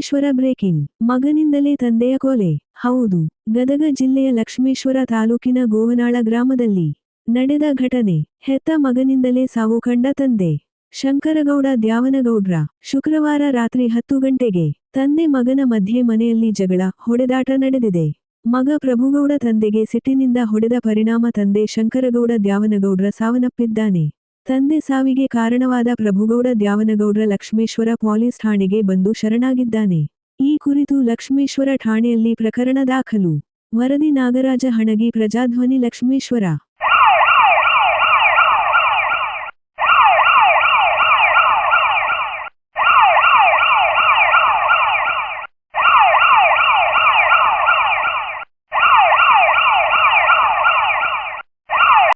Lakshmeshwar breaking. ಮಗನಿಂದಲೇ ತಂದೆಯ ಕೊಲೆ. ಹೌದು, ಗದಗ ಜಿಲ್ಲೆಯ ಲಕ್ಷ್ಮೇಶ್ವರ ತಾಲೂಕಿನ ಗೋವನಾಳ ಗ್ರಾಮದಲ್ಲಿ ನಡೆದ ಘಟನೆ. ಹೆತ್ತ ಮಗನಿಂದಲೇ ಸಾವು ಕಂಡ ತಂದೆ ಶಂಕರಗೌಡ ದ್ಯಾವನಗೌಡ್ರ. ಶುಕ್ರವಾರ ರಾತ್ರಿ 10 ಗಂಟೆಗೆ ತಂದೆ ಮಗನ ಮಧ್ಯೆ ಮನೆಯಲ್ಲಿ ಜಗಳ, ಹೊಡೆದಾಟ ನಡೆದಿದೆ. ಮಗ ಪ್ರಭುಗೌಡ ತಂದೆಗೆ ಸಿಟ್ಟಿನಿಂದ ಹೊಡೆದ ಪರಿಣಾಮ ತಂದೆ ಶಂಕರಗೌಡ ದ್ಯಾವನಗೌಡ್ರ ಸಾವನ್ನಪ್ಪಿದ್ದಾನೆ. ತಂದೆ ಸಾವಿಗೆ ಕಾರಣವಾದ ಪ್ರಭುಗೌಡ ದ್ಯಾವನಗೌಡ್ರ ಲಕ್ಷ್ಮೇಶ್ವರ ಪೊಲೀಸ್ ಠಾಣೆಗೆ ಬಂದು ಶರಣಾಗಿದ್ದಾನೆ. ಈ ಕುರಿತು ಲಕ್ಷ್ಮೇಶ್ವರ ಠಾಣೆಯಲ್ಲಿ ಪ್ರಕರಣ ದಾಖಲು. ವರದಿ ನಾಗರಾಜ ಹಣಗಿ, ಪ್ರಜಾಧ್ವನಿ, ಲಕ್ಷ್ಮೇಶ್ವರ.